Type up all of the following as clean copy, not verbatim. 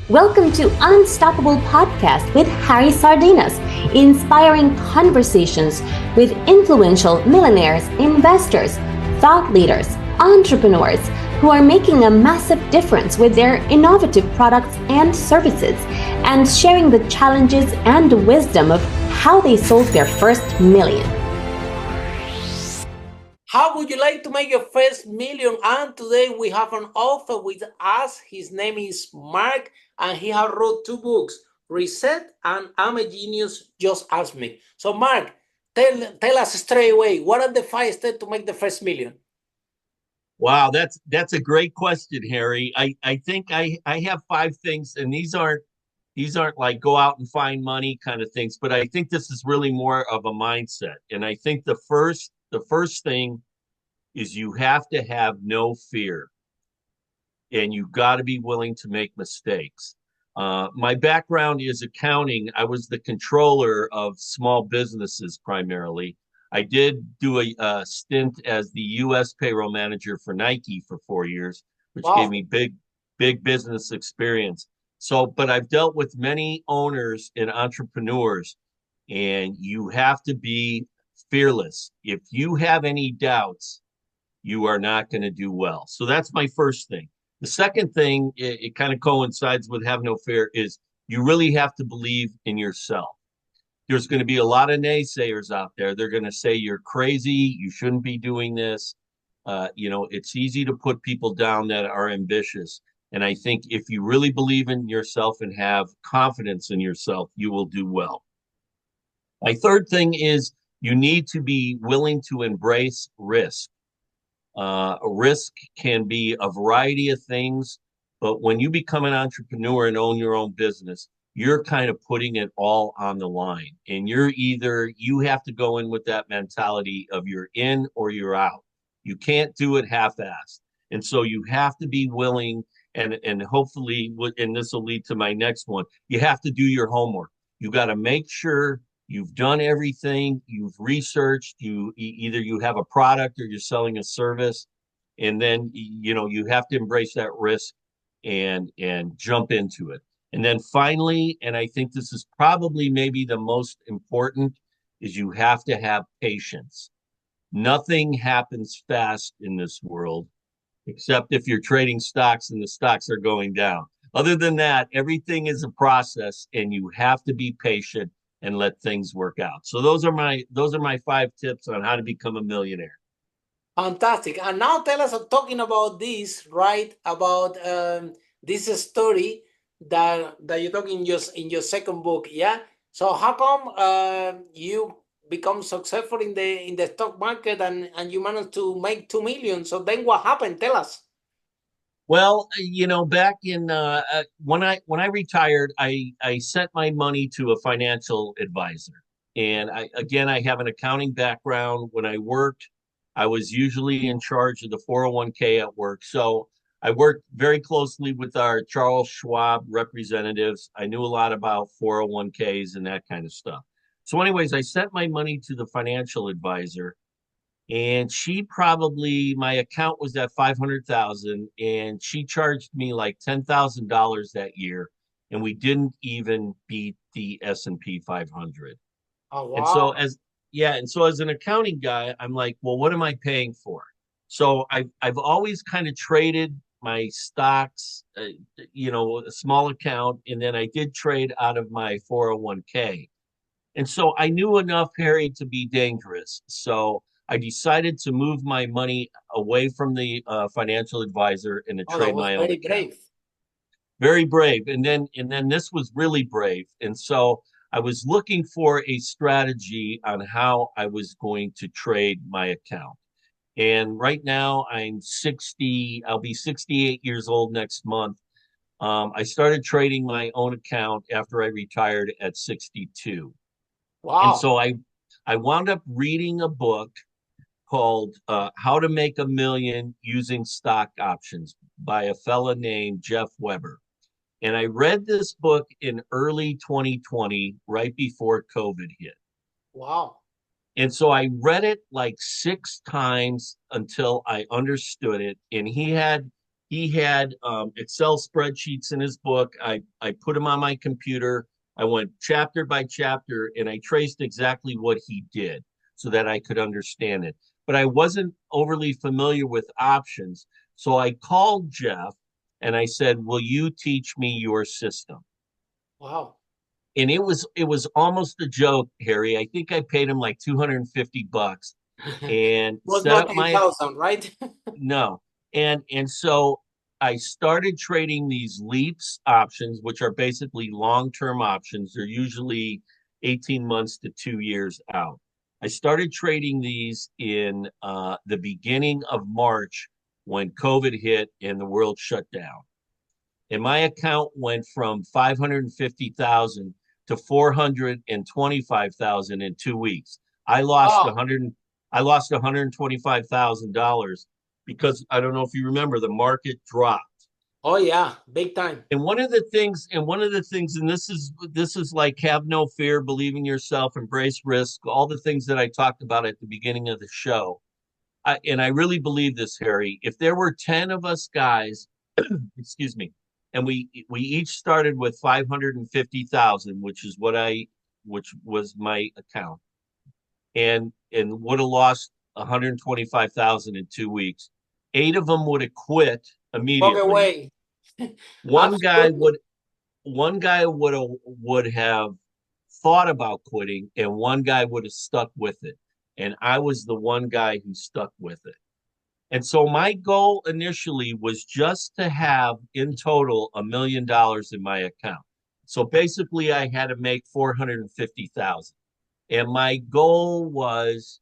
Welcome to Unstoppable Podcast with Harry Sardinas, inspiring conversations with influential millionaires, investors, thought leaders, entrepreneurs who are making a massive difference with their innovative products and services, and sharing the challenges and wisdom of how they sold their first million. How would you like to make your first million? And today we have an author with us. His name is Mark, and he has wrote 2 books, Reset and I'm a Genius, Just Ask Me. So Mark, tell us straight away, what are the 5 steps to make the first million? Wow, that's a great question, Harry. I think I have 5 things, and these aren't like go out and find money kind of things, but I think this is really more of a mindset. And I think the first thing is you have to have no fear, and you got to be willing to make mistakes. My background is accounting. I was the controller of small businesses primarily. I did do a stint as the U.S. payroll manager for Nike for 4 years, which gave me big business experience. So, but I've dealt with many owners and entrepreneurs, and you have to be fearless. If you have any doubts, you are not going to do well. So that's my first thing. The second thing, it kind of coincides with have no fear, is you really have to believe in yourself. There's going to be a lot of naysayers out there. They're going to say you're crazy, you shouldn't be doing this. It's easy to put people down that are ambitious. And I think if you really believe in yourself and have confidence in yourself, you will do well. My third thing is you need to be willing to embrace risk. A risk can be a variety of things, but when you become an entrepreneur and own your own business, you're kind of putting it all on the line. And you have to go in with that mentality of you're in or you're out. You can't do it half-assed. And so you have to be willing, and hopefully, and this will lead to my next one, you have to do your homework. You got to make sure you've done everything, you've researched, either you have a product or you're selling a service, and then you have to embrace that risk and jump into it. And then finally, and I think this is probably maybe the most important, is you have to have patience. Nothing happens fast in this world, except if you're trading stocks and the stocks are going down. Other than that, everything is a process, and you have to be patient and let things work out. So those are my 5 tips on how to become a millionaire. Fantastic. And now tell us, talking about this, right? About this story that you talk in your second book, yeah. So how come you become successful in the stock market and you managed to make 2 million? So then what happened? Tell us. Well, back in when I retired, I sent my money to a financial advisor, and I have an accounting background. When I worked, I was usually in charge of the 401k at work, so I worked very closely with our Charles Schwab representatives. I knew a lot about 401ks and that kind of stuff. So, anyways, I sent my money to the financial advisor, and my account was at 500,000, and she charged me like $10,000 that year, and we didn't even beat the S&P 500. Oh, wow. And so as an accounting guy, I'm like, well, what am I paying for? So I've always kind of traded my stocks, a small account, and then I did trade out of my 401k. And so I knew enough, Harry, to be dangerous. So I decided to move my money away from the financial advisor and to trade my own account. Brave. Very brave. And then this was really brave. And so I was looking for a strategy on how I was going to trade my account. And right now I'm 60, I'll be 68 years old next month. I started trading my own account after I retired at 62. Wow. And so I wound up reading a book called How to Make a Million Using Stock Options by a fella named Jeff Weber. And I read this book in early 2020, right before COVID hit. Wow. And so I read it like 6 times until I understood it. And he had he had Excel spreadsheets in his book. I put them on my computer. I went chapter by chapter and I traced exactly what he did so that I could understand it. But I wasn't overly familiar with options. So I called Jeff and I said, "Will you teach me your system?" Wow. And it was almost a joke, Harry. I think I paid him like $250 and Was set not up my 10,000, right? no. And so I started trading these leaps options, which are basically long-term options. They're usually 18 months to 2 years out. I started trading these in the beginning of March when COVID hit and the world shut down. And my account went from 550,000 to 425,000 in 2 weeks. I lost Oh, 100 I lost $125,000 because I don't know if you remember the market dropped. oh yeah, big time. And this is like have no fear, believe in yourself, embrace risk, all the things that I talked about at the beginning of the show. And I really believe this, Harry. If there were 10 of us guys, excuse me, and we each started with 550,000, which was my account, and would have lost 125,000 in 2 weeks. 8 of them would have quit Walk immediately. away. One guy Absolutely. would one guy would have thought about quitting, and one guy would have stuck with it. And I was the one guy who stuck with it. And so my goal initially was just to have in total $1 million in my account. So basically I had to make 450,000. And my goal was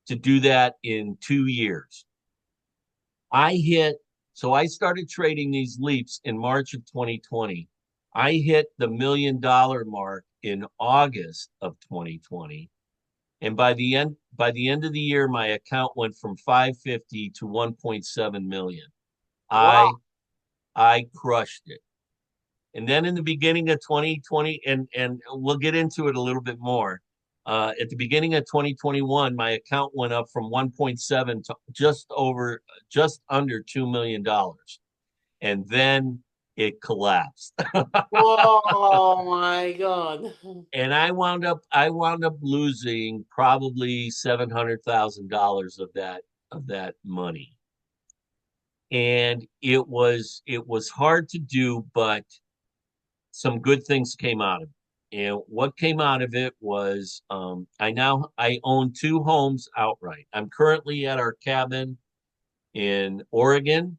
to do that in 2 years. I hit, so I started trading these leaps in March of 2020. I hit the $1 million mark in August of 2020. And by the end of the year, my account went from 550 to 1.7 million. Wow. I crushed it. And then in the beginning of 2020, and we'll get into it a little bit more. At the beginning of 2021, my account went up from 1.7 to just under $2 million. And then it collapsed. Oh my God. And I wound up losing probably $700,000 of that money. And it was hard to do, but some good things came out of it. And what came out of it was I own 2 homes outright. I'm currently at our cabin in Oregon,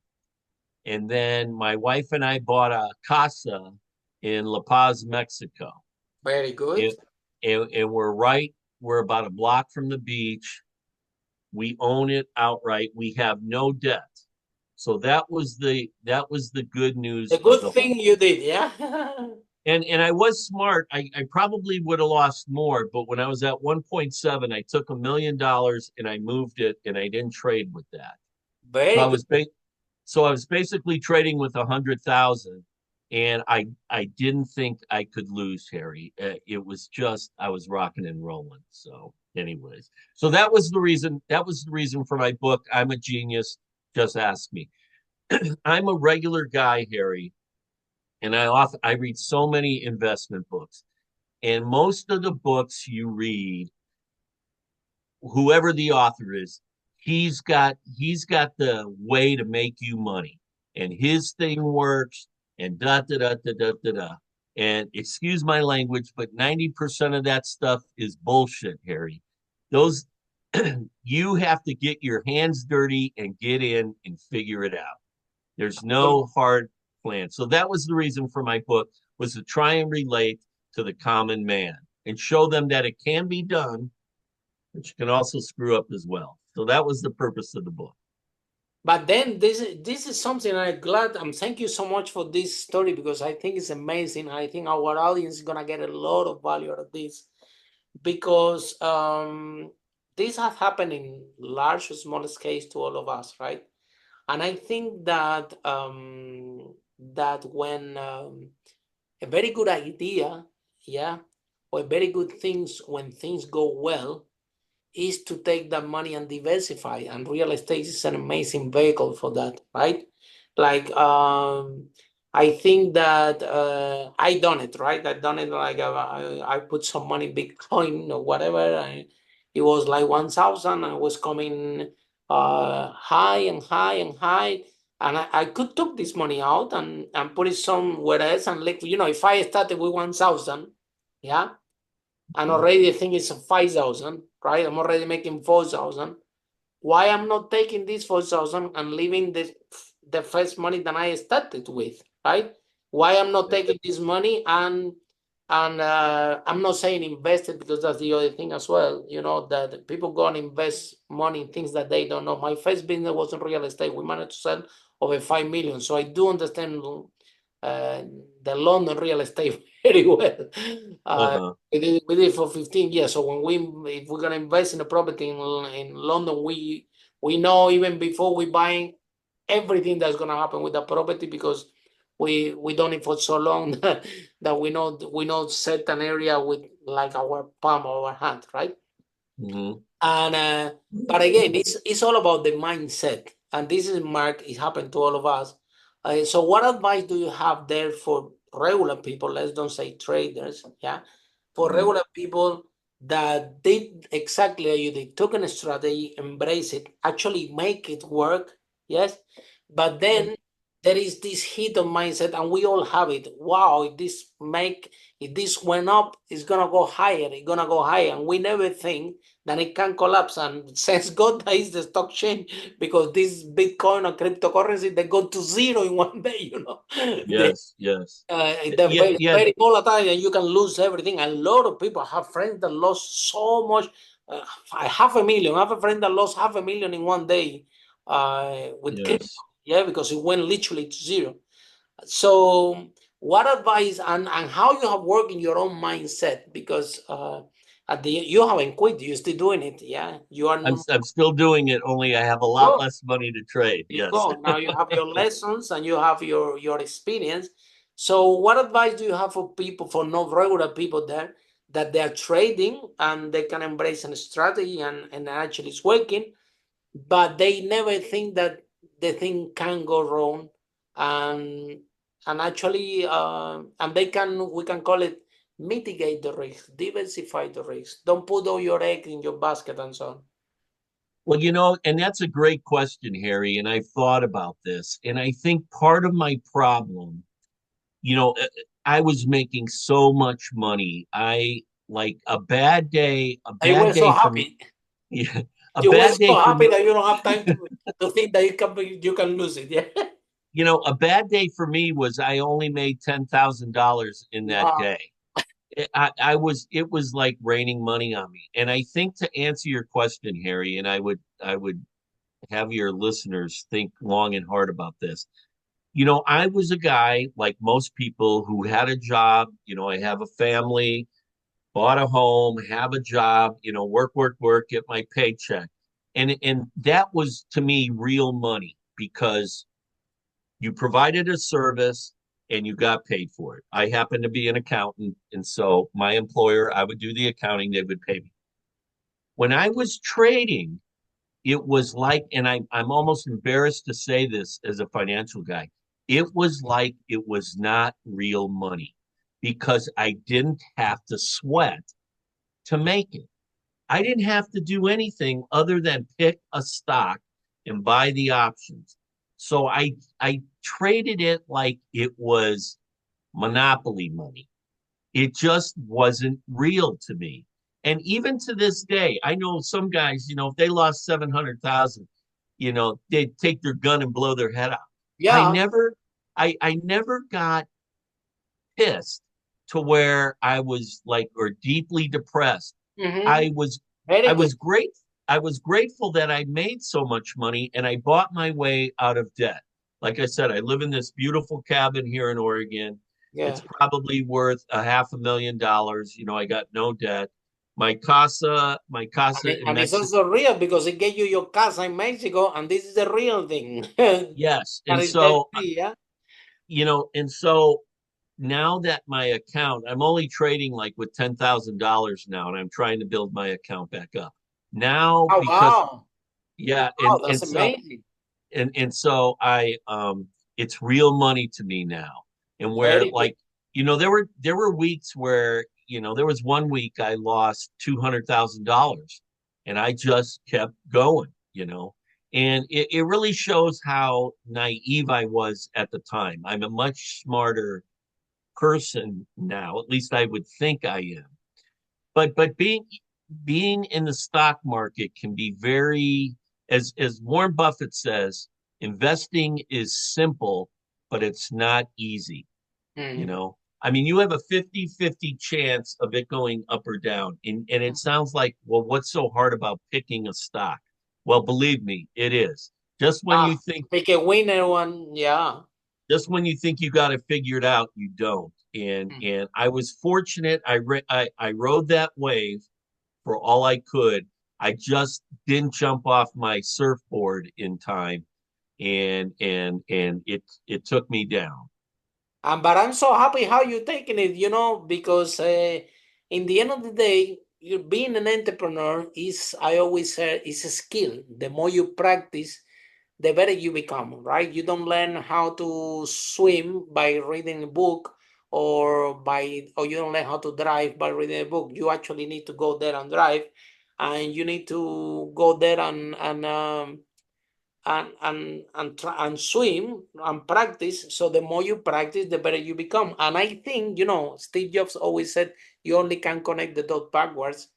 and then my wife and I bought a casa in La Paz, Mexico. Very good. It, and we're about a block from the beach. We own it outright. We have no debt. So that was the good A news of good the thing whole. you did, yeah? And I was smart. I probably would have lost more, but when I was at 1.7, I took $1 million and I moved it and I didn't trade with that. So Very I good. was basically trading with 100,000, and I didn't think I could lose, Harry. It was just I was rocking and rolling. So, anyways, so that was the reason. That was the reason for my book. I'm a genius. Just ask me. I'm a regular guy, Harry, and I read so many investment books, and most of the books you read, whoever the author is, he's got the way to make you money, and his thing works, and da da da da da da da. And excuse my language, but 90% of that stuff is bullshit, Harry. Those you have to get your hands dirty and get in and figure it out. There's no hard plan. So that was the reason for my book, was to try and relate to the common man and show them that it can be done, but you can also screw up as well. So that was the purpose of the book. But then this is something I'm glad. Thank you so much for this story because I think it's amazing. I think our audience is gonna get a lot of value out of this because this has happened in large or small scale to all of us, right? And I think that that when a very good idea, yeah, or very good things when things go well, is to take that money and diversify. And real estate is an amazing vehicle for that, right? Like I think that I done it, right? I done it like I put some money in Bitcoin or whatever. It was like 1,000. I was coming high and high and high, and I could took this money out and put it somewhere else. And like, if I started with 1,000, yeah, and already I think it's 5,000, right? I'm already making 4,000. Why I'm not taking this 4,000 and leaving the first money that I started with, right? Why I'm not taking this money and I'm not saying invest it, because that's the other thing as well. That people go and invest money in things that they don't know. My first business was in real estate. We managed to sell over 5 million, so I do understand uh, the London real estate very well. Uh-huh. We did for 15 years. So if we're gonna invest in a property in London, we know even before we buying everything that's gonna happen with the property, because we done it for so long that we know certain area with like our palm of our hand, right? Hmm. And but again, it's all about the mindset, and this is Mark. It happened to all of us. So, what advice do you have there for regular people? Let's don't say traders, yeah, for Hmm. regular people that did exactly like you. They took a strategy, embrace it, actually make it work, yes. But Yeah. then there is this hit of mindset, and we all have it. Wow, if this went up, it's gonna go higher. It's gonna go higher, and we never think then it can collapse. And since God that is the stock change, because this Bitcoin or cryptocurrency, they go to zero in one day. They, Yes, yes. they're Yeah, very, yeah, very volatile, and you can lose everything. A lot of people have friends that lost so much. Half a million. I have a friend that lost half a million in one day with crypto. yes. Yeah, because it went literally to zero. So, what advice and how you have worked in your own mindset? Because you haven't quit, you're still doing it. Yeah, you are. I'm still doing it, only I have a lot Go. less money to trade. You Yes. go. Now you have your lessons and you have your experience. So, what advice do you have for people, for not regular people there, that they are trading and they can embrace a strategy and actually it's working, but they never think that the thing can go wrong, and actually and we can call it mitigate the risk, diversify the risk, don't put all your eggs in your basket and so on. Well, and that's a great question, Harry. And I've thought about this. And I think part of my problem, you know, uh, I was making so much money. I like a You bad were so day for me. happy. Yeah, a You were bad so day for happy me. that you don't have time to think that you can lose it. Yeah. A bad day for me was I only made $10,000 in that Wow. day. It was like raining money on me. And I think to answer your question, Harry, and I would have your listeners think long and hard about this. I was a guy like most people who had a job. I have a family, bought a home, have a job, work, work, work, get my paycheck. And that was to me real money because you provided a service and you got paid for it. I happen to be an accountant, and so my employer, I would do the accounting, they would pay me. When I was trading, it was like, and I'm almost embarrassed to say this as a financial guy, it was like it was not real money because I didn't have to sweat to make it. I didn't have to do anything other than pick a stock and buy the options. So I traded it like it was monopoly money. It just wasn't real to me. And even to this day, I know some guys, if they lost 700,000, they'd take their gun and blow their head off. I Yeah. never I never got pissed to where I was like or deeply depressed. Mm-hmm. I was Very I good. was great I was grateful that I made so much money and I bought my way out of debt. Like I said, I live in this beautiful cabin here in Oregon. Yeah. It's probably worth a $500,000. I got no debt. My casa in And it's Mexico. also real because it gave you your casa in Mexico, and this is the real thing. Yes. That And is debt so, free, yeah. now that my account, I'm only trading like with $10,000 now, and I'm trying to build my account back up now Oh because wow. yeah, Wow, and that's so amazing. and so I it's real money to me now. And where Very good. like, there were weeks where, there was one week I lost $200,000 and I just kept going. And it really shows how naive I was at the time. I'm a much smarter person now, at least I would think I am. But being in the stock market can be very, as Warren Buffett says, investing is simple, but it's not easy, you Mm. know. I mean, you have a 50-50 chance of it going up or down. And it sounds like, well, what's so hard about picking a stock? Well, believe me, it is. Just when you Ah, think pick a winner one. Yeah. just when you think you got it figured out, you don't. And Mm. and I was fortunate. I rode that wave for all I could. I just didn't jump off my surfboard in time, and it took me down. But I'm so happy how you're taking it, because in the end of the day, you being an entrepreneur is, I always say, is a skill. The more you practice, the better you become, right? You don't learn how to swim by reading a book, or you don't learn how to drive by reading a book. You actually need to go there and drive, and you need to go there and try and swim and practice. So the more you practice, the better you become. And I think, Steve Jobs always said you only can connect the dot backwards.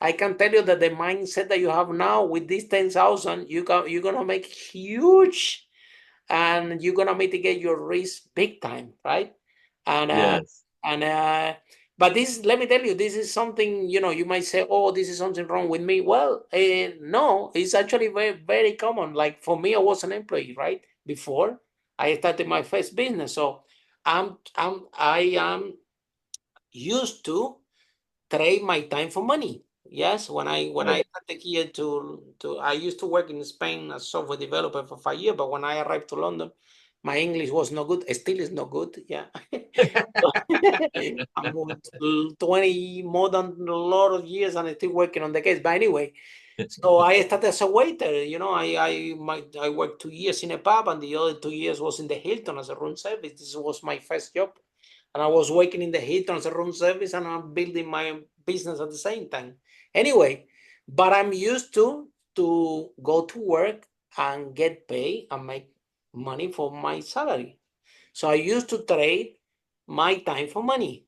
I can tell you that the mindset that you have now with this 10,000, you're gonna make huge, and you're gonna mitigate your risk big time, right? And Yes, and but this, let me tell you, this is something, you might say, oh, this is something wrong with me. Well, no, it's actually very, very common. Like for me, I was an employee, right? Before I started my first business. So I am used to trade my time for money. Yes, when I right. started here to I used to work in Spain as software developer for 5 years, but when I arrived to London, my English was no good. It still is no good. Yeah. I'm 20 more than a lot of years and I'm still working on the case. But anyway, so I started as a waiter. I worked 2 years in a pub, and the other 2 years was in the Hilton as a room service. This was my first job, and I was working in the Hilton as a room service, and I'm building my business at the same time. Anyway, but I'm used to go to work and get paid and make money for my salary. So I used to trade my time for money.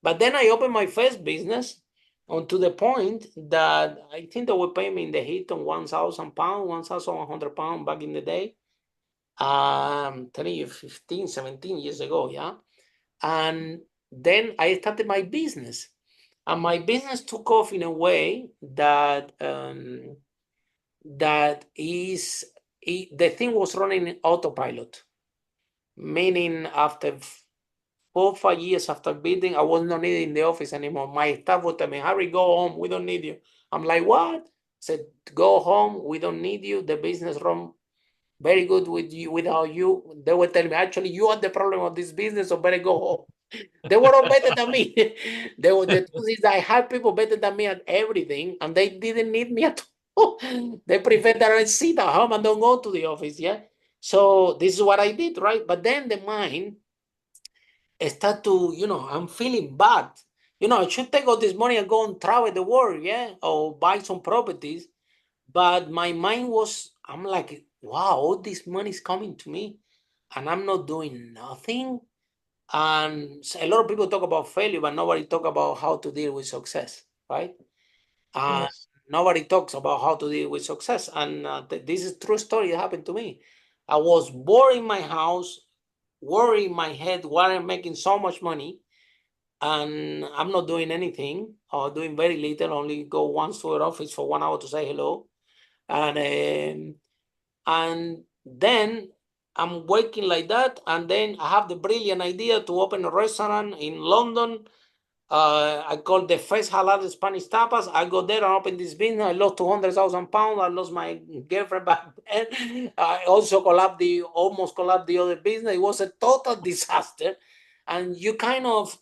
But then I opened my first business, on to the point that I think they were paying me in the Hilton £1,000, £1,100 back in the day. Telling you 15, 17 years ago, yeah. And then I started my business. And my business took off in a way that the thing was running in autopilot, meaning after 4 or 5 years after building, I was not needed in the office anymore. My staff would tell me, Harry, go home. We don't need you. I'm like, what? I said, go home. We don't need you. The business run very good with you, without you. They would tell me, actually, you are the problem of this business, so better go home. They were all better than me. The truth is, I had people better than me at everything, and they didn't need me at all. They prefer that I sit at home and don't go to the office. Yeah. So this is what I did, right? But then the mind start to, I'm feeling bad. I should take all this money and go and travel the world, yeah, or buy some properties. But my mind was, I'm like, wow, all this money is coming to me and I'm not doing nothing. And a lot of people talk about failure, but nobody talk about how to deal with success, right? And Yes. nobody talks about how to deal with success. And this is true story that happened to me. I was bored in my house, worrying in my head, why I'm making so much money and I'm not doing anything or doing very little, only go once to the office for 1 hour to say hello. And then I'm working like that. And then I have the brilliant idea to open a restaurant in London. I call the first halal Spanish tapas. I go there and open this business. I lost 200,000 pounds. I lost my girlfriend back then. I also almost collapsed the other business. It was a total disaster. And you kind of,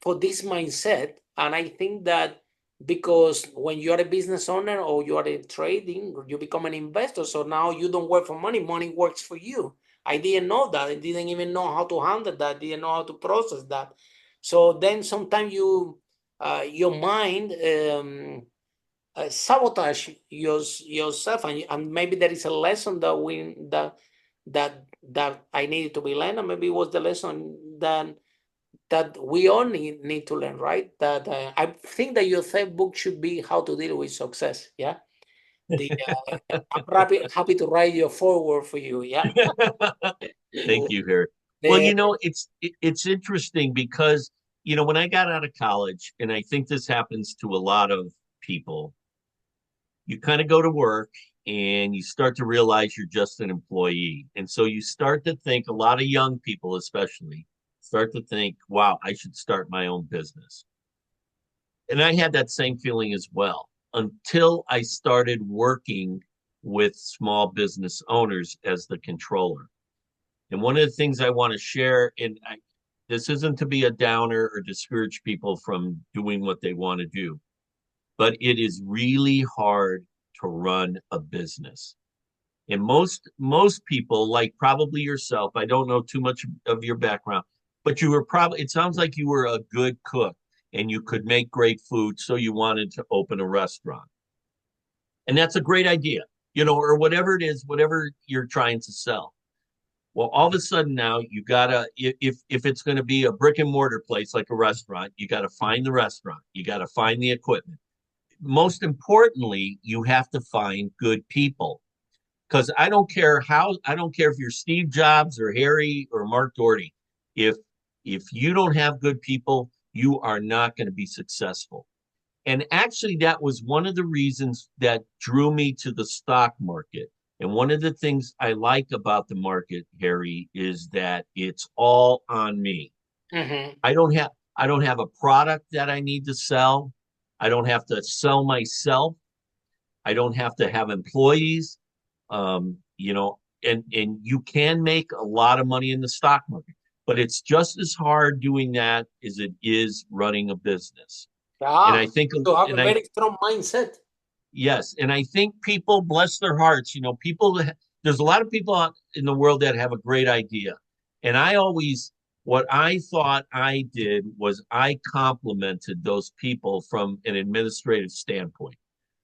for this mindset, and I think that because when you are a business owner or you are in trading, you become an investor. So now you don't work for money, money works for you. I didn't know that. I didn't even know how to handle that. Didn't know how to process that. So then sometimes your mind sabotage yourself, and maybe there is a lesson that I needed to be learned, and maybe it was the lesson that we all need to learn, right? That I think that your third book should be How to Deal with Success. Yeah. The I'm happy to write your foreword for you. Yeah. Thank you, Harry. Well, The, it's interesting because when I got out of college, and I think this happens to a lot of people, you kind of go to work and you start to realize you're just an employee. And so you start to think, a lot of young people especially start to think, wow, I should start my own business. And I had that same feeling as well until I started working with small business owners as the controller. And one of the things I want to share, this isn't to be a downer or discourage people from doing what they want to do, but it is really hard to run a business. And most people, like probably yourself, I don't know too much of your background, but it sounds like you were a good cook and you could make great food, so you wanted to open a restaurant. And that's a great idea, or whatever it is, whatever you're trying to sell. Well, all of a sudden now you gotta, if it's going to be a brick and mortar place like a restaurant, you got to find the restaurant, you got to find the equipment. Most importantly, you have to find good people. Because I don't care if you're Steve Jobs or Harry or Mark Doherty. If you don't have good people, you are not going to be successful. And actually, that was one of the reasons that drew me to the stock market. And one of the things I like about the market, Harry, is that it's all on me. Mhm. I don't have a product that I need to sell. I don't have to sell myself. I don't have to have employees. And you can make a lot of money in the stock market, but it's just as hard doing that as it is running a business. And Yeah, I think, to have a and I very strong mindset. Yes, and I think people, bless their hearts, there's a lot of people out in the world that have a great idea. And what I thought I did was I complimented those people from an administrative standpoint.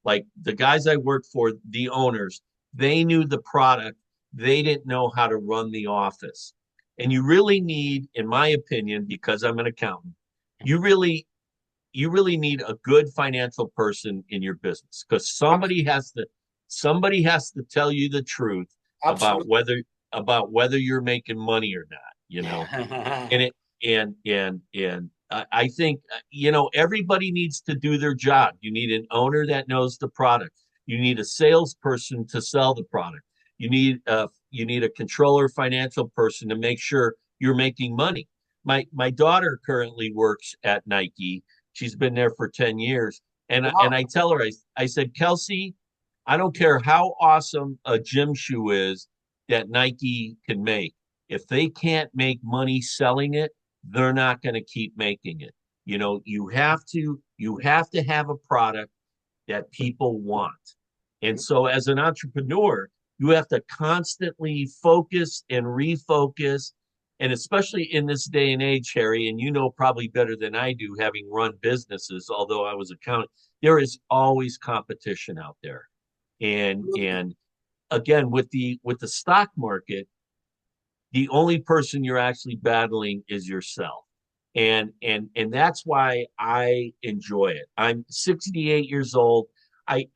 Like the guys I worked for, the owners, they knew the product, they didn't know how to run the office. And you really need, in my opinion, because I'm an accountant, you really you really need a good financial person in your business, because somebody has to tell you the truth about Absolutely. whether you're making money or not. And it and I think everybody needs to do their job. You need an owner that knows the product. You need a salesperson to sell the product. You need a controller, financial person to make sure you're making money. My daughter currently works at Nike. She's been there for 10 years. And I Wow. tell her, I said, Kelsey, I don't care how awesome a gym shoe is that Nike can make. If they can't make money selling it, they're not going to keep making it. You have to have a product that people want. And so as an entrepreneur, you have to constantly focus and refocus. And especially in this day and age, Harry, and you know probably better than I do, having run businesses, although I was accountant, there is always competition out there. And again, with the stock market, the only person you're actually battling is yourself. And that's why I enjoy it. I'm 68 years old. I'm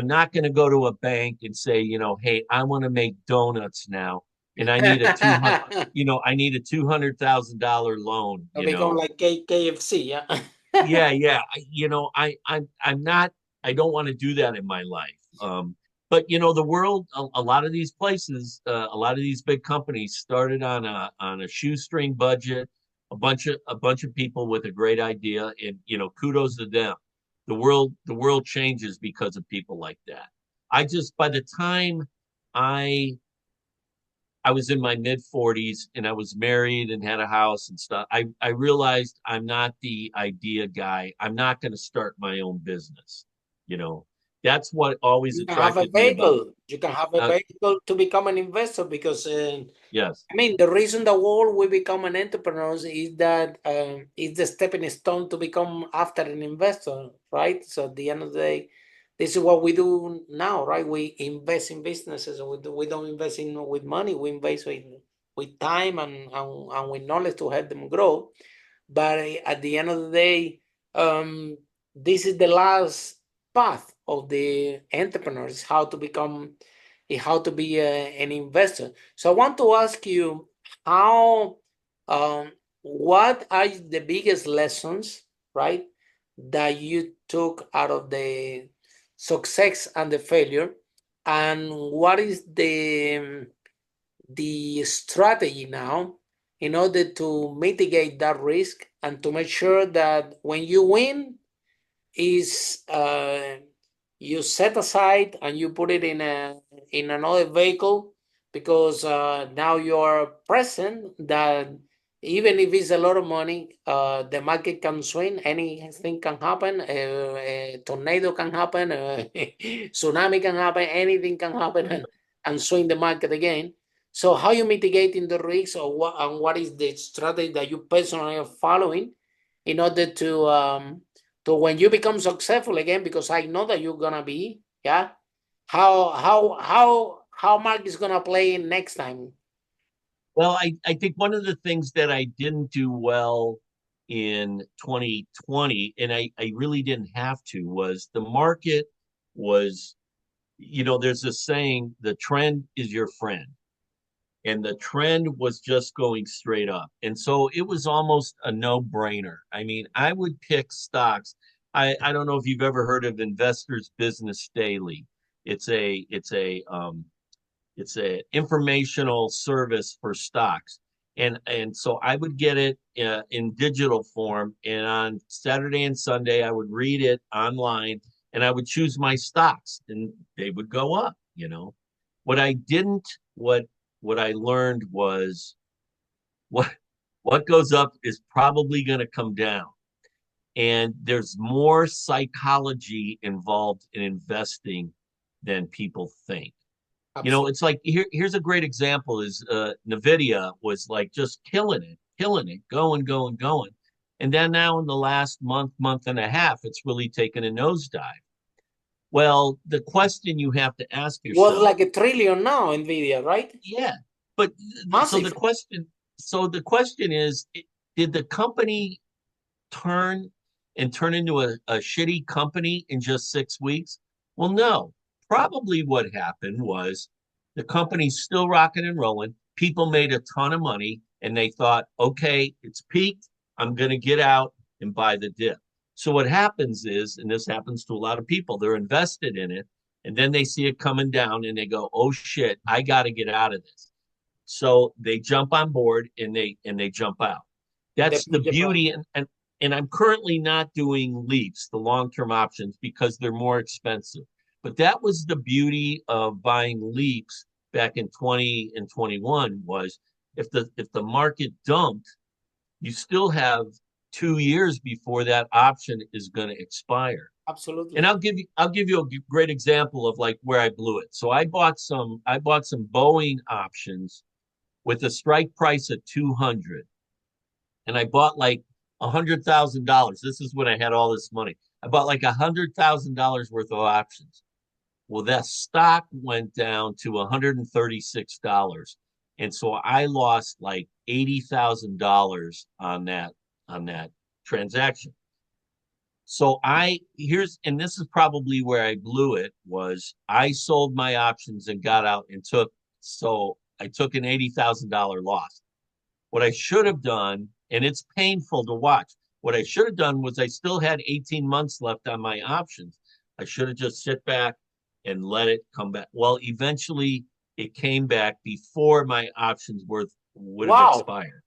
not going to go to a bank and say, hey, I want to make donuts now, and I need a $200,000 loan. Become like KFC, yeah. Yeah. I'm not. I don't want to do that in my life. But the world, a lot of these places, a lot of these big companies started on a shoestring budget, a bunch of people with a great idea, and kudos to them. The world changes because of people like that. By the time I I was in my mid 40s and I was married and had a house and stuff. I realized I'm not the idea guy. I'm not going to start my own business. You know, that's what always You can have a attracted me about, vehicle. You can have a uh, vehicle to become an investor because yes. I mean, the reason the world we become an entrepreneur is that it's the stepping stone to become after an investor, right? So at the end of the day, this is what we do now, right? We invest in businesses. We don't invest in with money. We invest with time and with knowledge to help them grow. But at the end of the day, um, this is the last path of the entrepreneurs, how to be an investor. So I want to ask you how, what are the biggest lessons, right, that you took out of the success and the failure, and what is the strategy now in order to mitigate that risk and to make sure that when you win is you set aside and you put it in another vehicle because now you're present that even if it's a lot of money, the market can swing, anything can happen, a tornado can happen, tsunami can happen, anything can happen and swing the market again. So how you mitigating the risks, or what is the strategy that you personally are following in order to when you become successful again, because I know that you're gonna be, yeah. How Mark is gonna play next time? Well, I think one of the things that I didn't do well in 2020, and I really didn't have to, was the market was, there's this saying, the trend is your friend. And the trend was just going straight up. And so it was almost a no-brainer. I mean, I would pick stocks. I don't know if you've ever heard of Investors Business Daily. It's a informational service for stocks. And so I would get it in digital form, and on Saturday and Sunday I would read it online, and I would choose my stocks, and they would go up. What I didn't what I learned was what what goes up is probably going to come down, and there's more psychology involved in investing than people think. Absolutely. It's like here's a great example is Nvidia was like just killing it, going. And then now in the last month and a half, it's really taken a nosedive. Well, the question you have to ask It was yourself, like a trillion now, Nvidia, right? yeah, but so Massive. the question is, did the company turn turn into a shitty company in just 6 weeks? Well, no. Probably what happened was the company's still rocking and rolling. People made a ton of money and they thought, okay, it's peaked. I'm going to get out and buy the dip. So what happens is, and this happens to a lot of people, they're invested in it and then they see it coming down and they go, oh shit, I got to get out of this. So they jump on board and they jump out. They That's the push the price. beauty. And I'm currently not doing leaps, the long-term options, because they're more expensive. But that was the beauty of buying leaps back in 20 and 21 was if the market dumped, you still have 2 years before that option is going to expire. And Absolutely. I'll give you a great example of like where I blew it. So I bought some Boeing options with a strike price at 200, and I bought like $100,000. This is when I had all this money. I bought like $100,000 worth of options. Well, that stock went down to $136, and so I lost like $80,000 on that transaction. So and this is probably where I blew it, was I sold my options and got out and so I took an $80,000 loss. What I should have done, and it's painful to watch, what I should have done was I still had 18 months left on my options. I should have just sit back and let it come back. Well, eventually it came back before my options would have Wow. expired.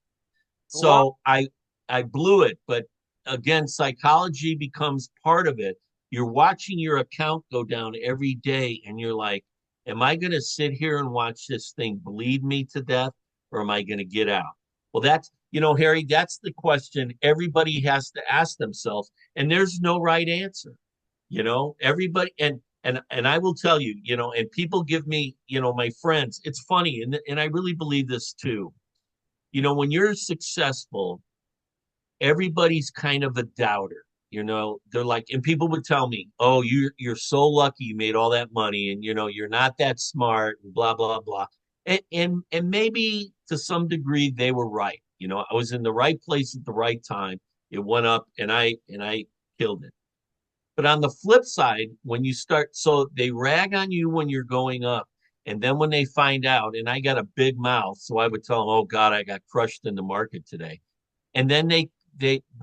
Wow. So I blew it, but again, psychology becomes part of it. You're watching your account go down every day, and you're like, Am I going to sit here and watch this thing bleed me to death, or am I going to get out? Well, that's, Harry, that's the question everybody has to ask themselves. And there's no right answer. Everybody, and I will tell you, and people give me, my friends, it's funny, and I really believe this too. When you're successful, everybody's kind of a doubter. They're like, and people would tell me, "Oh, you're so lucky you made all that money, and you're not that smart, and blah blah blah." And maybe to some degree they were right. I was in the right place at the right time. It went up, and I killed it. But on the flip side, when you start, so they rag on you when you're going up. And then when they find out, and I got a big mouth, so I would tell them, "Oh God, I got crushed in the market today." And then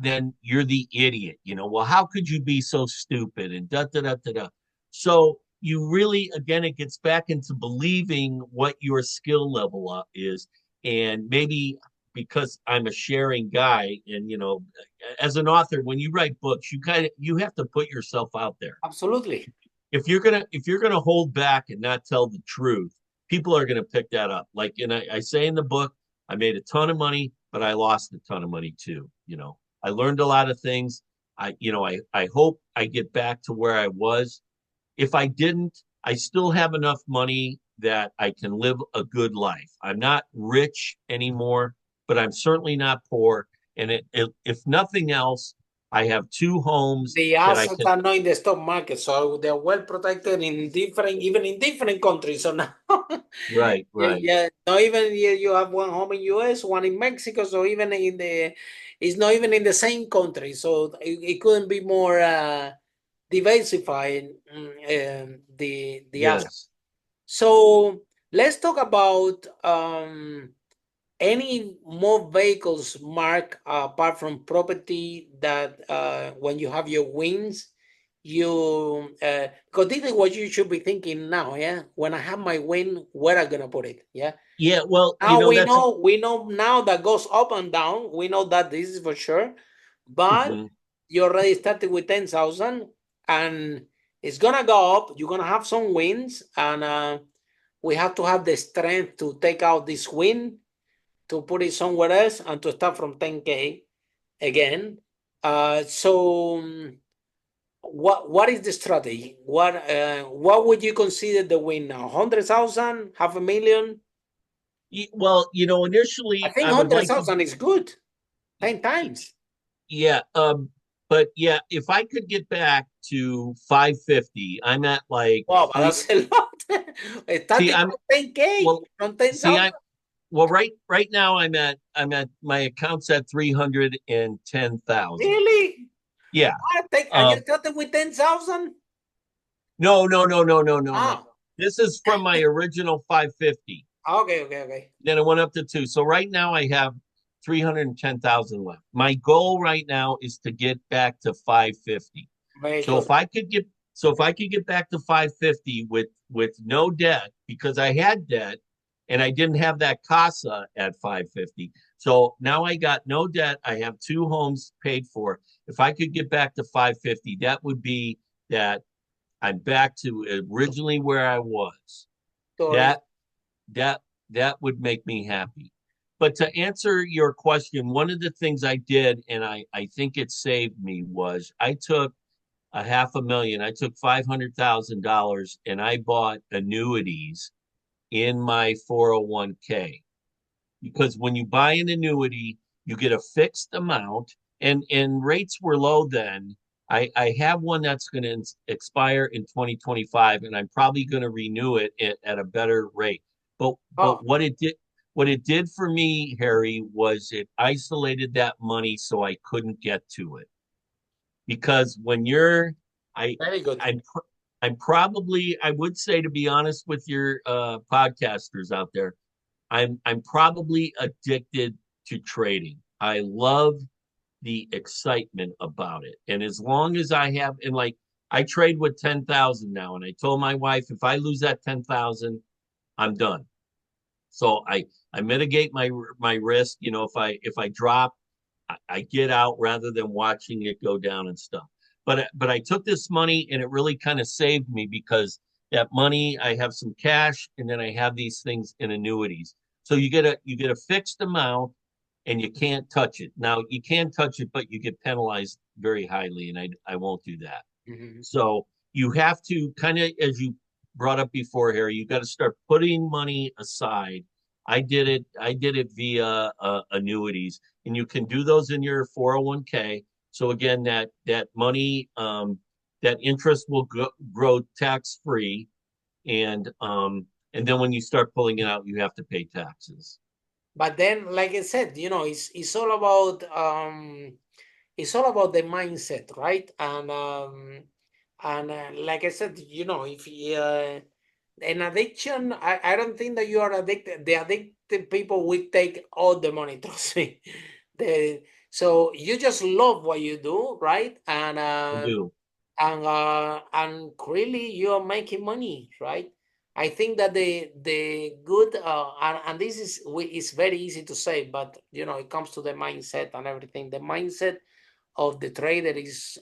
then you're the idiot. Well, how could you be so stupid? And da da da da da. So you really, again, it gets back into believing what your skill level up is. And maybe because I'm a sharing guy, and as an author, when you write books, you have to put yourself out there. Absolutely. If you're gonna hold back and not tell the truth, people are gonna pick that up. Like, and I say in the book, I made a ton of money, but I lost a ton of money too. I learned a lot of things. I hope I get back to where I was. If I didn't, I still have enough money that I can live a good life. I'm not rich anymore, but I'm certainly not poor. And if nothing else, I have two homes The that I assets can. are not in the stock market, so they're well protected even in different countries. So now, Right, yeah, right. yeah, not even you have one home in US, one in Mexico, so even it's not even in the same country, so it couldn't be more diversified, the assets. Yes. So let's talk about any more vehicles, Mark, apart from property, that when you have your wins, you because this is what you should be thinking now. Yeah, when I have my win, where am I gonna put it? Yeah. Yeah, well, Now we that's know now that goes up and down. We know that this is for sure, but mhm. you already started with 10,000, and it's gonna go up. You're gonna have some wins, and we have to have the strength to take out this win, to put it somewhere else, and to start from 10K again. So what is the strategy? What would you consider the win now? 100,000, half a million? Well, I initially think I would like to. 100,000 is good. 10 times. Yeah, but yeah, if I could get back to 550, I'm at like Wow, three. that's a lot. See, Starting from 10K, well, from see, 10,000. right now I'm at my account's at 310,000. Really? Yeah. And you Um, started with 10,000? no, no, no, no, no, no, no. Ah, This is from my original 550. okay. Then it went up to two. So right now I have 310,000 left. My goal right now is to get back to 550. Very So good. if I could get back to 550 with no debt, because I had debt and I didn't have that casa at 550. So now I got no debt. I have two homes paid for. If I could get back to 550, that would be that I'm back to originally where I was. Sorry. That that that would make me happy. But to answer your question, one of the things I did, and I think it saved me, was I took a half a million. I took $500,000 and I bought annuities in my 401k, because when you buy an annuity, you get a fixed amount, and rates were low then. I have one that's going to expire in 2025, and I'm probably going to renew it at a better rate. But Oh, what it did for me, Harry, was it isolated that money so I couldn't get to it. Because when you're I very good. I'm probably, I would say, to be honest with your podcasters out there, I'm probably addicted to trading. I love the excitement about it. And as long as I have, and like, I trade with 10,000 now, and I told my wife, if I lose that 10,000, I'm done. So I mitigate my risk. If I drop, I get out rather than watching it go down and stuff. But I took this money and it really kind of saved me, because that money, I have some cash, and then I have these things in annuities. So you get a fixed amount and you can't touch it. Now you can touch it, but you get penalized very highly, and I won't do that. Mhm. So you have to kind of, as you brought up before, Harry, you got to start putting money aside. I did it via annuities, and you can do those in your 401k. So again, that money, that interest will grow tax free, and then when you start pulling it out, you have to pay taxes. But then, like I said, it's all about the mindset, right? And like I said, if an addiction, I don't think that you are addicted. The addicted people will take all the money, trust me. The, so you just love what you do, right? I do. And really you are making money, right? I think that the good and this is very easy to say, but it comes to the mindset and everything. The mindset of the trader is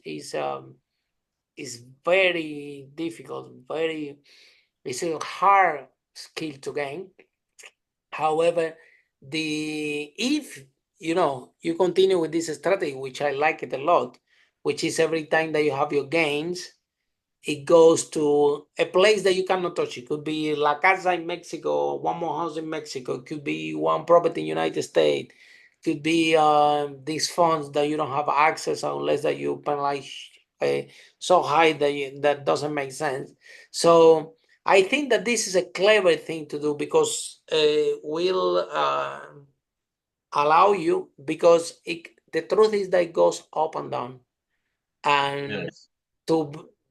very difficult, very it's a hard skill to gain. However, the if you continue with this strategy, which I like it a lot, which is every time that you have your gains, it goes to a place that you cannot touch. It could be La Casa in Mexico, one more house in Mexico. It could be one property in United States. It could be these funds that you don't have access unless that you penalize uh, so high that doesn't make sense. So I think that this is a clever thing to do because will allow you because the truth is that it goes up and down. And Yes.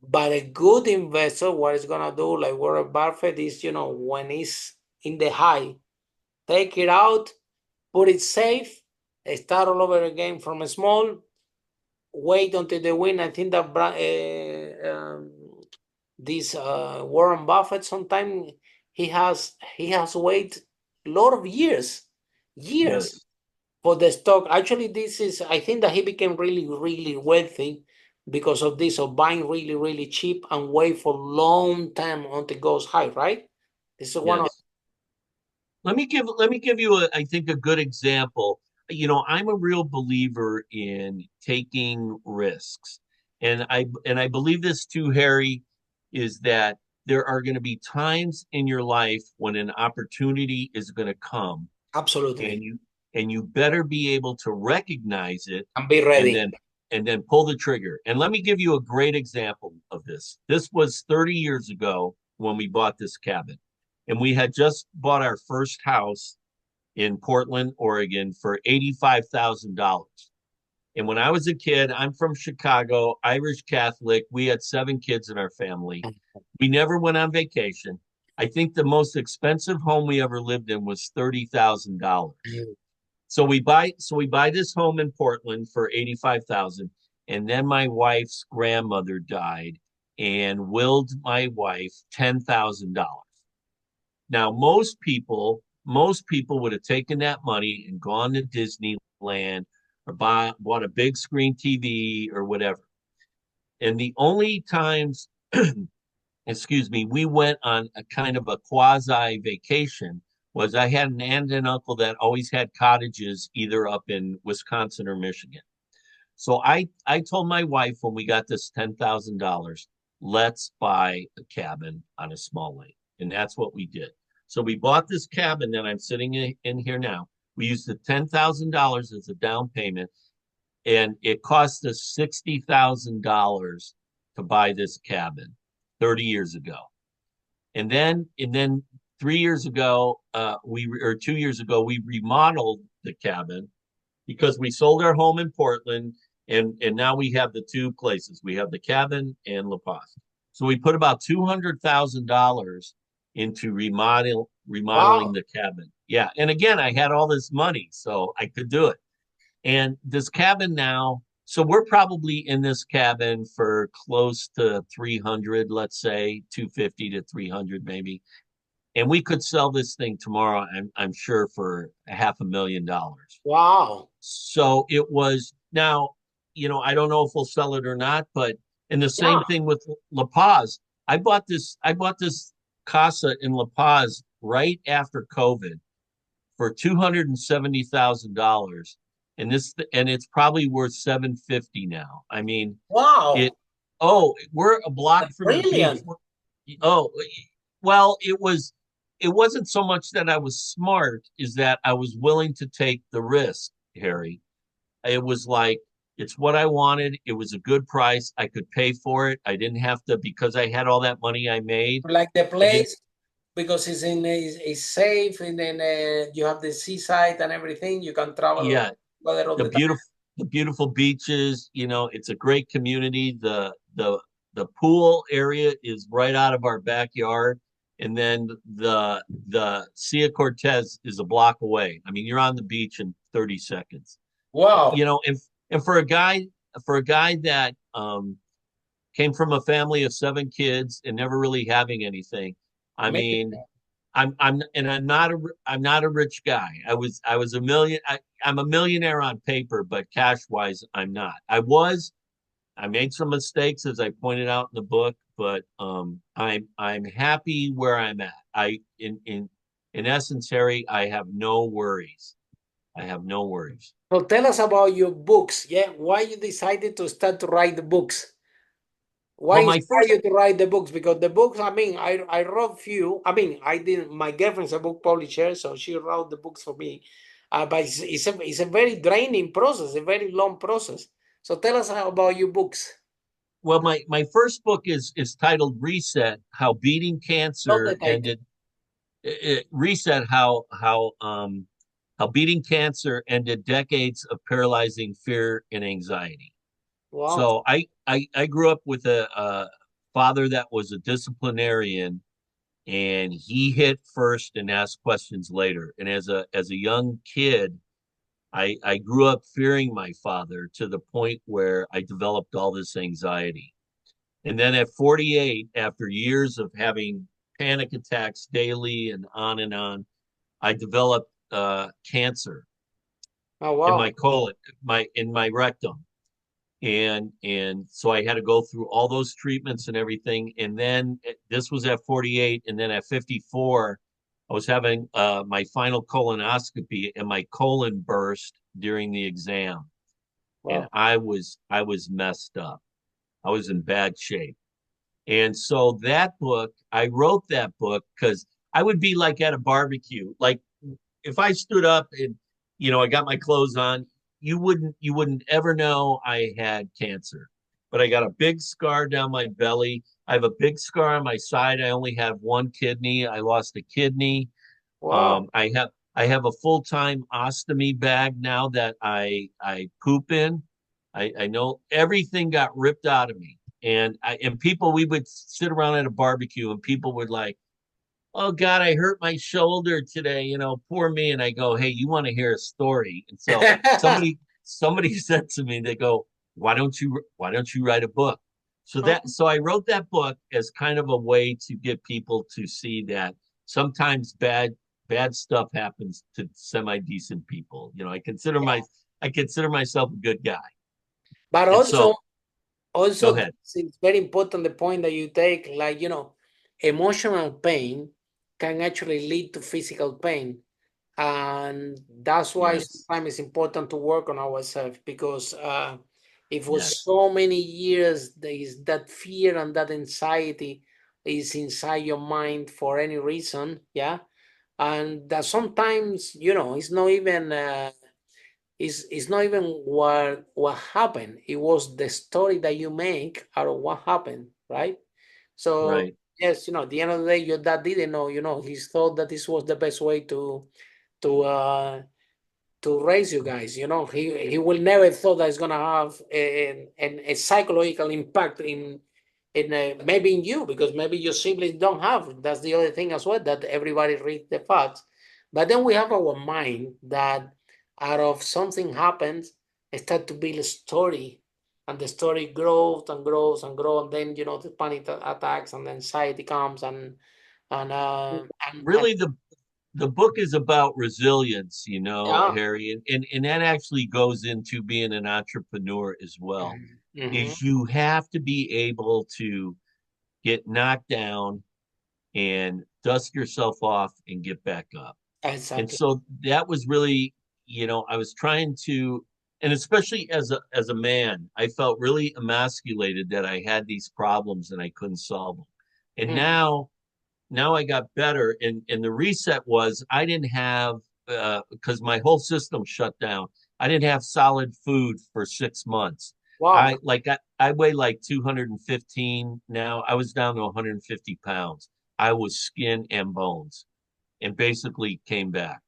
but a good investor, what it's gonna do, like Warren Buffett, is when it's in the high, take it out, put it safe, start all over again from a small, wait until they win. I think that this Warren Buffett sometime he has waited a lot of years Yes. for the stock. Actually, this is I think that he became really, really wealthy because of this, of buying really, really cheap and wait for long time until it goes high, right? This is one of Yes. Let me give you I think a good example. I'm a real believer in taking risks. And I believe this too, Harry, is that there are going to be times in your life when an opportunity is going to come, and absolutely you better be able to recognize it, and be and ready. then pull the trigger. And let me give you a great example of this. This was 30 years ago when we bought this cabin. And we had just bought our first house in Portland, Oregon for $85,000. And when I was a kid, I'm from Chicago, Irish Catholic. We had 7 kids in our family. We never went on vacation. I think the most expensive home we ever lived in was $30,000. Mm. So we buy this home in Portland for 85,000, and then my wife's grandmother died and willed my wife $10,000. Now most people would have taken that money and gone to Disneyland or bought a big screen TV or whatever. And the only times, excuse me, we went on a kind of a quasi vacation was I had an aunt and uncle that always had cottages either up in Wisconsin or Michigan. So I told my wife when we got this $10,000, let's buy a cabin on a small lake. And that's what we did. So we bought this cabin that I'm sitting in here now. We used the $10,000 as a down payment, and it cost us $60,000 to buy this cabin 30 years ago. And then 3 years ago, we or 2 years ago, we remodeled the cabin because we sold our home in Portland, and now we have the two places. We have the cabin and La Paz. So we put about $200,000 into remodeling Wow. the cabin. Yeah, and again, I had all this money, so I could do it. And this cabin now, so we're probably in this cabin for close to 300, let's say 250 to 300 maybe. And we could sell this thing tomorrow, I'm sure, for $500,000. Wow. So it was now, I don't know if we'll sell it or not, but and the Yeah. same thing with La Paz. I bought this casa in La Paz right after COVID for $270,000, and it's probably worth 750 now. I mean, it. Wow, Oh, we're a block from the beach. brilliant. Oh, well, it wasn't so much that I was smart, is that I was willing to take the risk, Harry. It was like it's what I wanted. It was a good price. I could pay for it. I didn't have to, because I had all that money I made. Like the I didn't. place because it's safe and then you have the seaside and everything. You can travel Yeah, weather all the the time. beautiful the beautiful beaches. It's a great community. The pool area is right out of our backyard, and then the Sia Cortez is a block away. I mean, you're on the beach in 30 seconds. Wow, And for a guy that came from a family of 7 kids and never really having anything. I mean, amazing. I'm not a rich guy. I'm a millionaire on paper, but cash wise, I'm not. I made some mistakes, as I pointed out in the book, but I'm happy where I'm at. In essence, Harry, I have no worries. I have no worries. So tell us about your books. Yeah, why you decided to start to write the books? Why Well, my inspire first you to write the books? Because the books, I mean, I wrote few. I mean, I didn't. My girlfriend's a book publisher, so she wrote the books for me. But it's a very draining process, a very long process. So tell us about your books. well, my first book is titled Reset: How Beating Love the Cancer title. Ended. Reset: how beating cancer ended decades of paralyzing fear and anxiety. Wow. So I grew up with a father that was a disciplinarian, and he hit first and asked questions later. And as a young kid, I grew up fearing my father to the point where I developed all this anxiety. And then at 48, after years of having panic attacks daily and on, I developed cancer Oh, in wow. my colon, in my rectum. And so I had to go through all those treatments and everything. And then this was at 48, and then at 54, I was having my final colonoscopy, and my colon burst during the exam, and Wow. I was messed up. I was in bad shape. And so that book, I wrote that book because I would be like at a barbecue. Like if I stood up and I got my clothes on, you wouldn't ever know I had cancer. But I got a big scar down my belly. I have a big scar on my side. I only have one kidney. I lost a kidney. Wow. I have a full-time ostomy bag now that I poop in. I know everything got ripped out of me. And people, we would sit around at a barbecue, and people would like, oh God, I hurt my shoulder today, poor me. And I go, hey, you want to hear a story? And so somebody said to me, they go, why don't you write a book? So I wrote that book as kind of a way to get people to see that sometimes bad stuff happens to semi-decent people. I consider myself a good guy. But And also, so go also ahead. it's very important the point that you take, like, emotional pain can actually lead to physical pain. And that's why Yes. sometimes it's important to work on ourselves because if for Yes. so many years there is that fear and that anxiety is inside your mind for any reason, yeah, and that sometimes it's not even what happened. It was the story that you make out of what happened, right? So Right. yes, at the end of the day, your dad didn't know. He thought that this was the best way to uh to raise you guys. He will never thought that it's gonna have a psychological impact in maybe in you because maybe your siblings don't have. That's the other thing as well that everybody reads the facts, but then we have our mind that out of something happens, start to build a story, and the story grows and grows and grows, and then the panic attacks and the anxiety comes and uh and Really, the book is about resilience, yeah. Harry, and that actually goes into being an entrepreneur as well. Mm-hmm. Is you have to be able to get knocked down, and dust yourself off and get back up. And Exactly. so that was really, I was trying to, and especially as a man, I felt really emasculated that I had these problems and I couldn't solve them. And Mhm. now I got better. And the reset was I didn't have because my whole system shut down. I didn't have solid food for 6 months. Wow. I weigh like 215 now. I was down to 150 pounds. I was skin and bones and basically came back.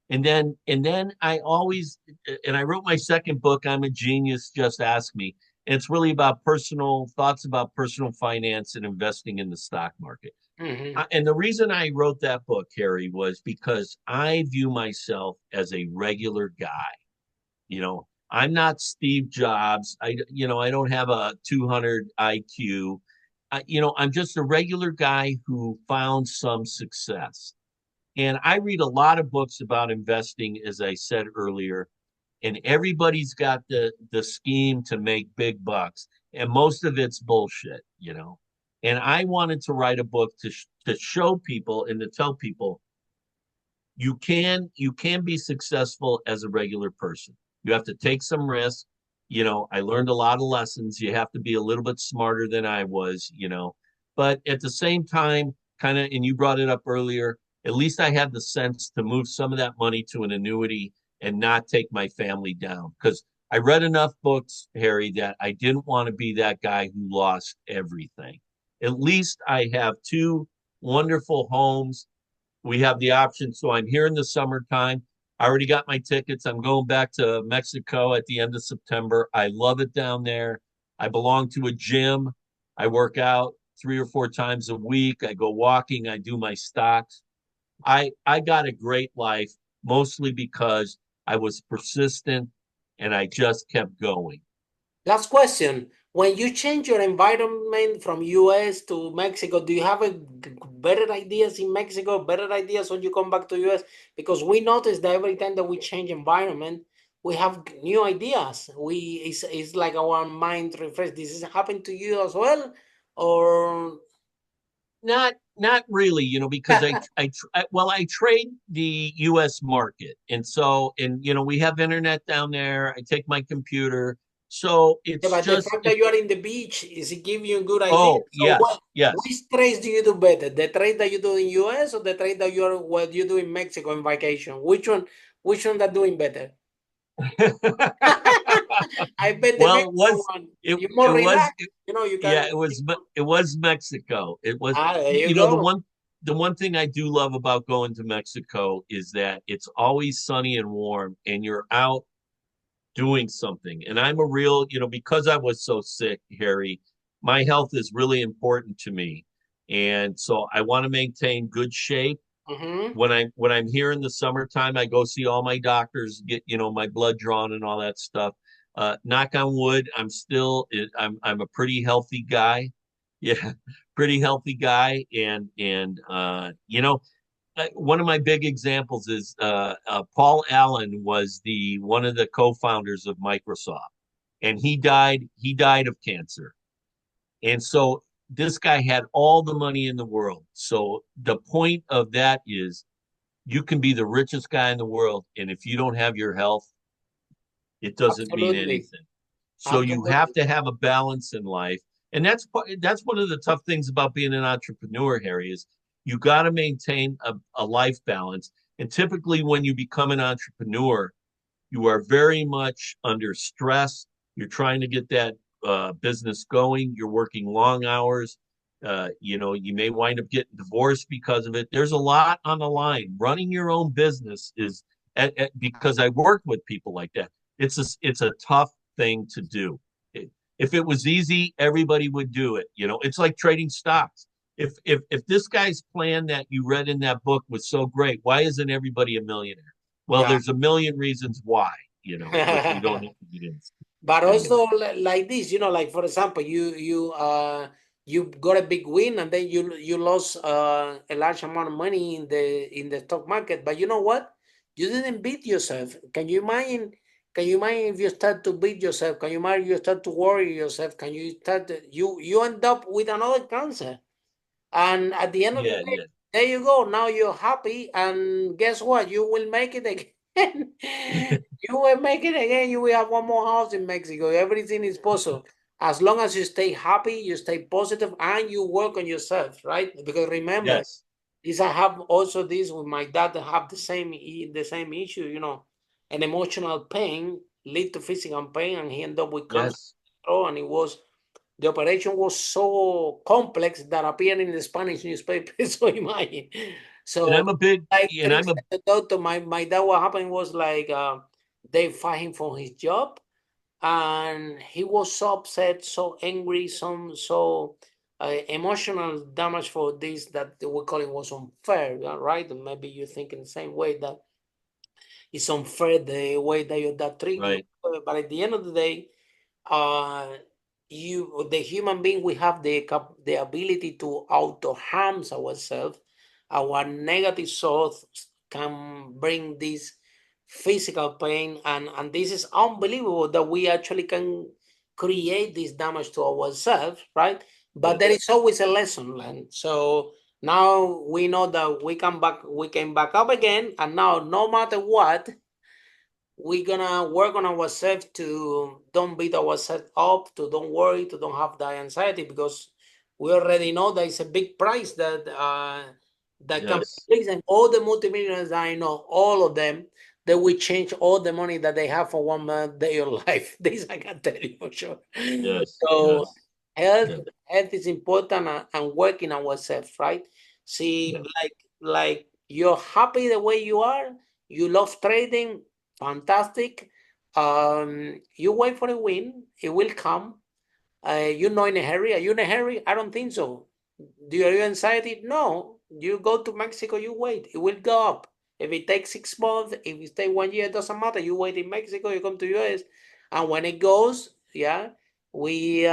And then I always and I wrote my second book, I'm a Genius, Just Ask Me. And it's really about personal thoughts about personal finance and investing in the stock market. Mhm. And the reason I wrote that book, Harry, was because I view myself as a regular guy. I'm not Steve Jobs. I don't have a 200 IQ. I'm just a regular guy who found some success. And I read a lot of books about investing, as I said earlier, and everybody's got the scheme to make big bucks, and most of it's bullshit. And I wanted to write a book to show people and to tell people you can be successful as a regular person. You have to take some risk. I learned a lot of lessons. You have to be a little bit smarter than I was. But at the same time, kind of, and you brought it up earlier, at least I had the sense to move some of that money to an annuity and not take my family down. Because I read enough books, Harry, that I didn't want to be that guy who lost everything. At least I have two wonderful homes. We have the option. So I'm here in the summertime. I already got my tickets. I'm going back to Mexico at the end of September. I love it down there. I belong to a gym. I work out 3 or 4 times a week. I go walking. I do my stocks. I got a great life, mostly because I was persistent and I just kept going. Last question. When you change your environment from US to Mexico, do you have better ideas in Mexico, better ideas when you come back to US? Because we notice that every time that we change environment, we have new ideas. It's like our mind refresh. This is happening to you as well, or Not really, because I trade the U.S. market, and so we have internet down there. I take my computer, so yeah, it's but the just fact that you are in the beach is it give you a good idea. oh So yes, yes. which trades do you do better? The trade that you do in US or the trade that what you do in Mexico in vacation? Which one that doing better? I bet the Well, Mexican one. it You're more it was relaxed. You yeah, can it was Mexico. It was there you you know go. the one thing I do love about going to Mexico is that it's always sunny and warm, and you're out doing something. And I'm a real, because I was so sick, Harry, my health is really important to me. And so I want to maintain good shape. Mm-hmm. When I'm here in the summertime, I go see all my doctors, get, my blood drawn and all that stuff. Knock on wood, I'm a pretty healthy guy. Yeah, pretty healthy guy. And one of my big examples is Paul Allen was the one of the co-founders of Microsoft, and he died of cancer. And so this guy had all the money in the world. So the point of that is you can be the richest guy in the world, and if you don't have your health, it doesn't mean Absolutely. anything. So you have Absolutely. to have a balance in life. And that's one of the tough things about being an entrepreneur, Harry, is you got to maintain a life balance. And typically when you become an entrepreneur, you are very much under stress. You're trying to get that business going. You're working long hours. You may wind up getting divorced because of it. There's a lot on the line. Running your own business is because I worked with people like that. It's a tough thing to do. If it was easy, everybody would do it. It's like trading stocks. If this guy's plan that you read in that book was so great, why isn't everybody a millionaire? Well, Yeah. there's a million reasons why, which we don't have to get into. But Anyway. also like this, like for example, you got a big win and then you lost a large amount of money in the stock market. But you know what? You didn't beat yourself. Can you imagine? can you imagine if you start to beat yourself? Can you imagine you start to worry yourself? Can you start you end up with another cancer? And at the end of the Yeah, day, yeah. there you go. Now you're happy, and guess what? You will make it again. You will make it again. You will have one more house in Mexico. Everything is possible. As long as you stay happy, you stay positive, and you work on yourself, right? Because remember, Yes, this I have also this with my dad that have the same issue, you know, an emotional pain lead to physical pain, and he ended up with cancer. yes. And it was the operation was so complex that appeared in the Spanish newspaper. So imagine. And So I'm a big, like and Trick I'm a, said, the doctor, my dad, what happened was like they fired him from his job, and he was so upset, so angry, so emotional damage for this that we call it was unfair, right? And maybe you think in the same way that it's unfair the way that your dad treat you, right. but at the end of the day, uh, the human being, we have the ability to auto harm ourselves. Our negative thoughts can bring this physical pain, and this is unbelievable that we actually can create this damage to ourselves, right? But there Yes, is always a lesson learned. So now we know that we can back up again, and now no matter what, we're gonna work on ourselves to don't beat ourselves up, to don't worry, to don't have the anxiety, because we already know that it's a big price that that can yes, place. And all the multimillionaires I know, all of them, they will change all the money that they have for one month day of life. This I can tell you for sure. yes, So yes, health yes, health is important, and working ourselves, right? See, yes, like you're happy the way you are, you love trading, fantastic. You wait for a win, it will come. You're not in a hurry. Are you in a hurry? I don't think so. Do you anxiety? No. You go to Mexico, you wait. It will go up. If it takes 6 months, if it takes 1 year, it doesn't matter. You wait in Mexico, you come to US, and when it goes, yeah, we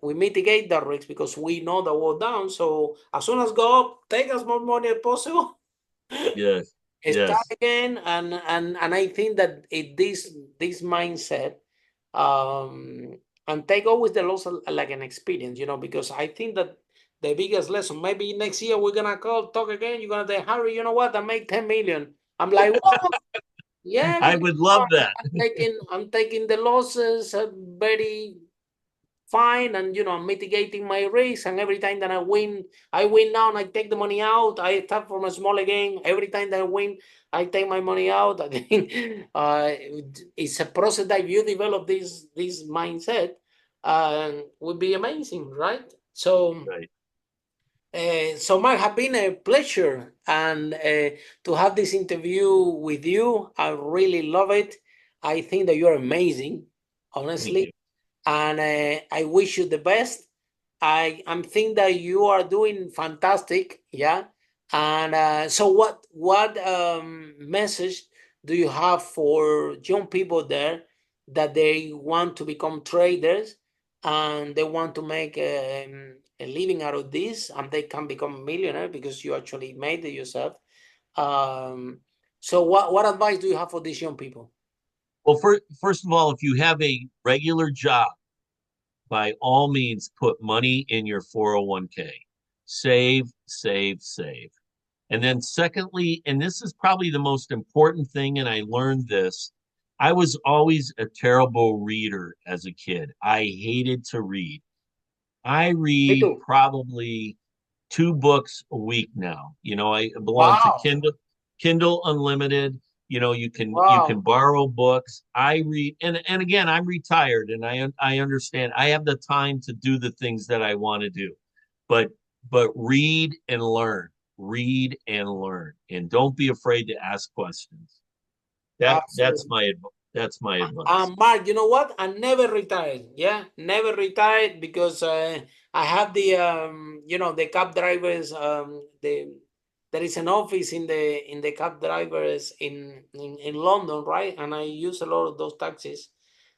mitigate the risk because we know the war down. So as soon as go up, take as much money as possible. yes, Start yes, again, and I think that this mindset, um and take always the loss like an experience, you know, because I think that the biggest lesson, maybe next year we're gonna talk again, you're gonna say, Harry, you know what, I make 10 million. I'm like, what? Yeah, I because would love that. I'm taking the losses very fine, and I'm mitigating my risk, and every time that I win now, and I take the money out. I start from a small again. Every time that I win, I take my money out. I think it's a process that if you develop this mindset, would be amazing, right? So Right. so Mark, have been a pleasure, and to have this interview with you. I really love it. I think that you're amazing, Thank honestly, you. and I wish you the best. I'm think that you are doing fantastic, yeah. And so, what message do you have for young people there that they want to become traders, and they want to make a living out of this, and they can become a millionaire because you actually made it yourself? Um, so, what advice do you have for these young people? Well, first of all, if you have a regular job, by all means, put money in your 401k. Save, save, save. And then, secondly, and this is probably the most important thing, and I learned this. I was always a terrible reader as a kid. I hated to read. I Me read too. probably 2 books a week now. I belong to Wow. Kindle Unlimited. You can Wow. borrow books. I read, and again, I'm retired, and I understand. I have the time to do the things that I want to do, but read and learn, and don't be afraid to ask questions. That's Absolutely. my advice. Mark, you know what? I never retired. Yeah, never retired because I have the cab drivers. There is an office in the cab drivers in London, right? And I use a lot of those taxis.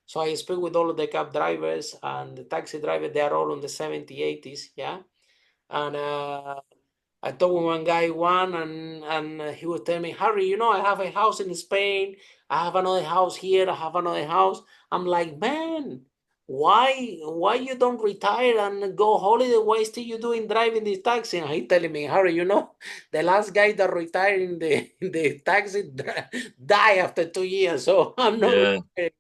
So I speak with all of the cab drivers and the taxi drivers. They are all in the 70s, 80s, yeah. And I talked with one guy and he was telling me, Harry, you know, I have a house in Spain. I have another house here. I have another house. I'm like, man, why you don't retire and go holiday? Why still you doing driving this taxi? And he telling me, Harry, you know, the last guy that retired in the taxi died after 2 years. So I'm not Yeah. retired.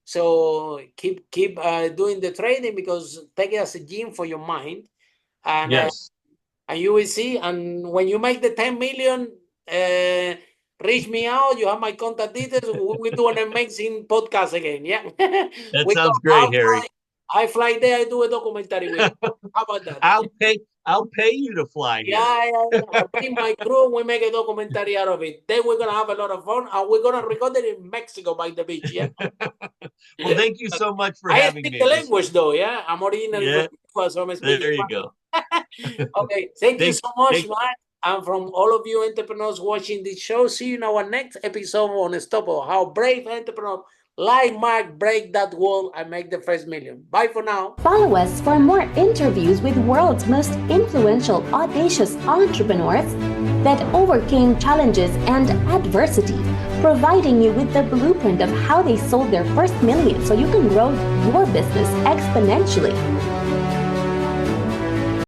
So keep doing the trading, because take it as a gym for your mind. And Yes. and you will see. And when you make the 10 million, reach me out. You have my contact details. We will do an amazing podcast again. Yeah. That We go, sounds great, Harry. I fly there, I do a documentary with you. How about that? I'll pay you to fly here. Yeah. I bring my crew, we make a documentary out of it. Then we're gonna have a lot of fun, and we're gonna record it in Mexico by the beach. Yeah. Well, thank you so much for I having speak me. the language though, yeah. I'm originally Yeah, from Cuba, so I'm speaking there you Spanish. go. Okay, thank you Thank, so much, thank, Mark. And from all of you entrepreneurs watching this show, see you in our next episode on Unstoppable. How brave entrepreneurs like Mark break that wall and make the first million. Bye for now. Follow us for more interviews with world's most influential, audacious entrepreneurs that overcame challenges and adversity, providing you with the blueprint of how they sold their first million so you can grow your business exponentially.